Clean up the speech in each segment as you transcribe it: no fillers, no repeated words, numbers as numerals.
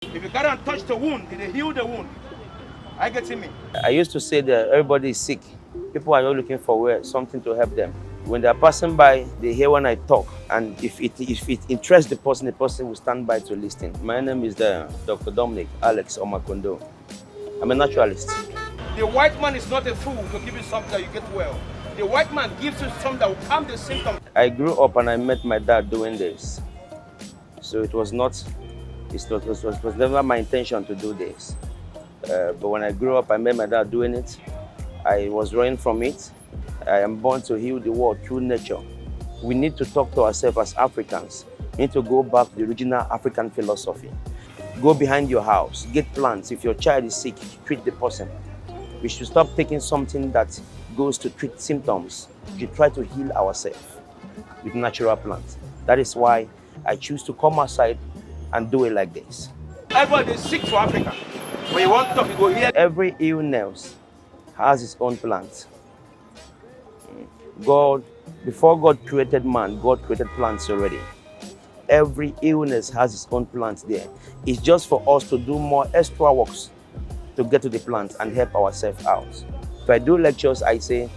If you can't touch the wound, it heal the wound. I get me. I used to say that everybody is sick. People are not looking for something to help them. When they're passing by, they hear when I talk, and if it interests the person will stand by to listen. My name is Dr. Dominic Alex Omakondo. I'm a naturalist. The white man is not a fool to give you something that you get well. The white man gives you something that will calm the symptoms. I grew up and I met my dad doing this, so it was never my intention to do this. But when I grew up, I met my dad doing it. I was running from it. I am born to heal the world through nature. We need to talk to ourselves as Africans. We need to go back to the original African philosophy. Go behind your house, get plants. If your child is sick, treat the person. We should stop taking something that goes to treat symptoms. We should try to heal ourselves with natural plants. That is why I choose to come outside and do it like this. Everybody is sick to Africa. When you want to talk, you go here. Every illness has its own plant. Before God created man, God created plants already. Every illness has its own plant there. It's just for us to do more extra works to get to the plant and help ourselves out. If I do lectures, I say,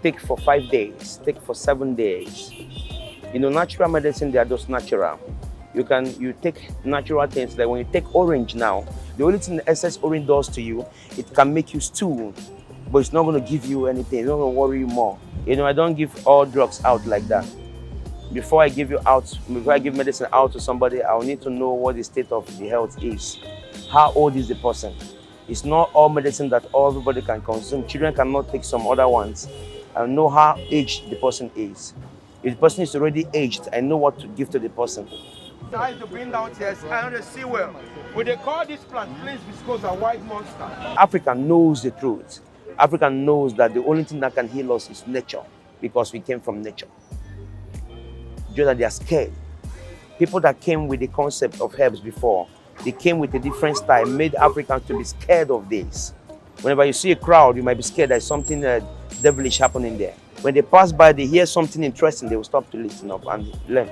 take for 5 days, take for 7 days. Natural medicine, they are just natural. You take natural things, like when you take orange now, the only thing the excess orange does to you, it can make you stool, but it's not going to give you anything. It's not going to worry you more. I don't give all drugs out like that. Before I give medicine out to somebody, I'll need to know what the state of the health is. How old is the person? It's not all medicine that everybody can consume. Children cannot take some other ones. I know how aged the person is. If the person is already aged, I know what to give to the person. Try to bring down tears and the sea well. When they call this plant plains viscose a white monster. Africa knows the truth. Africa knows that the only thing that can heal us is nature, because we came from nature. Just that they are scared. People that came with the concept of herbs before, they came with a different style, made Africans to be scared of this. Whenever you see a crowd, you might be scared there's something devilish happening there. When they pass by, they hear something interesting, they will stop to listen up and learn.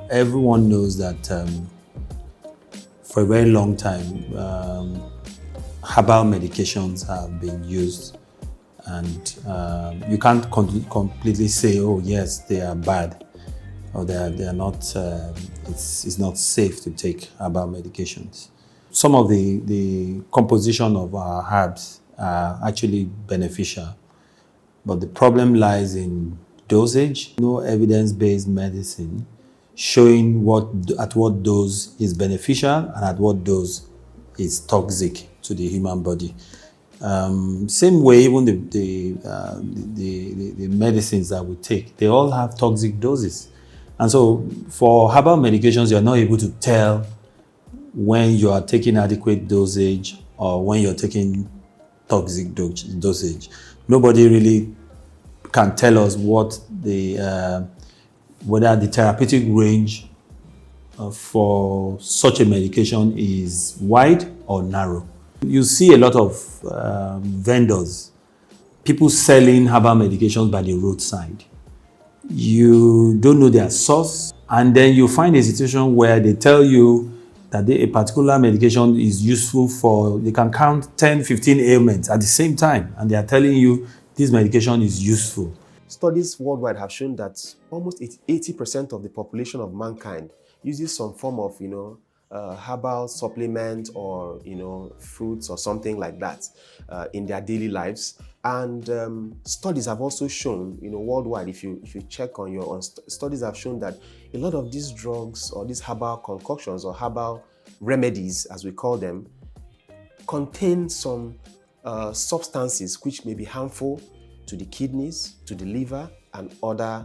Everyone knows that for a very long time, herbal medications have been used, and you can't completely say, oh yes, they are bad, or they are not. It's not safe to take herbal medications. Some of the composition of our herbs are actually beneficial, but the problem lies in dosage. No evidence-based medicine showing at what dose is beneficial and at what dose is toxic to the human body. Same way, even the medicines that we take, they all have toxic doses. And so for herbal medications, you're not able to tell when you are taking adequate dosage or when you're taking toxic dosage. Nobody really can tell us whether the therapeutic range for such a medication is wide or narrow. You see a lot of vendors, people selling herbal medications by the roadside. You don't know their source, and then you find a situation where they tell you that a particular medication is useful they can count 10, 15 ailments at the same time, and they are telling you this medication is useful. Studies worldwide have shown that almost 80% of the population of mankind uses some form of, herbal supplement or, fruits or something like that in their daily lives. And studies have also shown, worldwide, if you check on your own, studies have shown that a lot of these drugs or these herbal concoctions or herbal remedies, as we call them, contain some substances which may be harmful to the kidneys, to the liver, and other,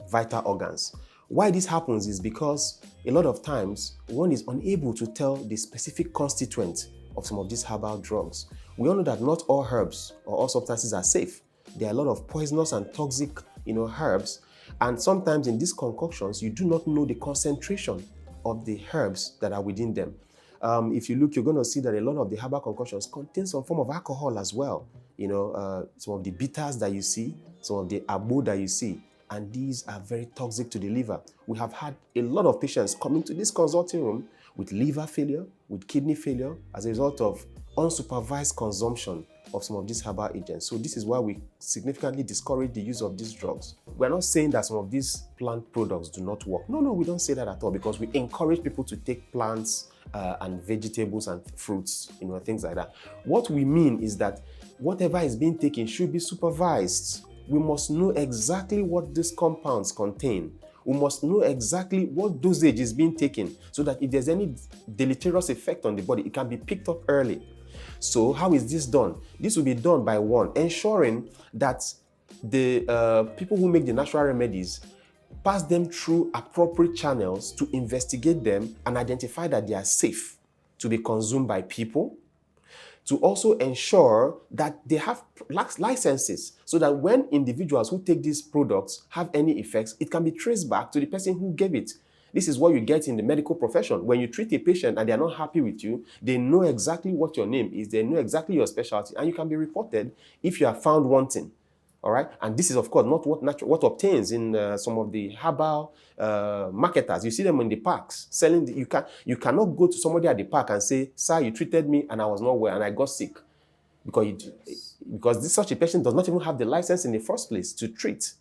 vital organs. Why this happens is because a lot of times one is unable to tell the specific constituent of some of these herbal drugs. We all know that not all herbs or all substances are safe. There are a lot of poisonous and toxic, herbs, and sometimes in these concoctions you do not know the concentration of the herbs that are within them. if you look, you're going to see that a lot of the herbal concoctions contain some form of alcohol as well. Some of the bitters that you see, some of the agbo that you see, and these are very toxic to the liver. We have had a lot of patients coming to this consulting room with liver failure, with kidney failure, as a result of unsupervised consumption of some of these herbal agents. So this is why we significantly discourage the use of these drugs. We're not saying that some of these plant products do not work. No, we don't say that at all, because we encourage people to take plants and vegetables and fruits, things like that. What we mean is that whatever is being taken should be supervised. We must know exactly what these compounds contain. We must know exactly what dosage is being taken, so that if there's any deleterious effect on the body, it can be picked up early. So how is this done? This will be done by one, ensuring that the people who make the natural remedies pass them through appropriate channels to investigate them and identify that they are safe to be consumed by people, to also ensure that they have licenses, so that when individuals who take these products have any effects, it can be traced back to the person who gave it. This is what you get in the medical profession. When you treat a patient and they are not happy with you, they know exactly what your name is, they know exactly your specialty, and you can be reported if you are found wanting. All right, and this is of course not what obtains in some of the herbal marketers. You see them in the parks selling. You cannot go to somebody at the park and say, "Sir, you treated me and I was not well and I got sick," because such a patient does not even have the license in the first place to treat.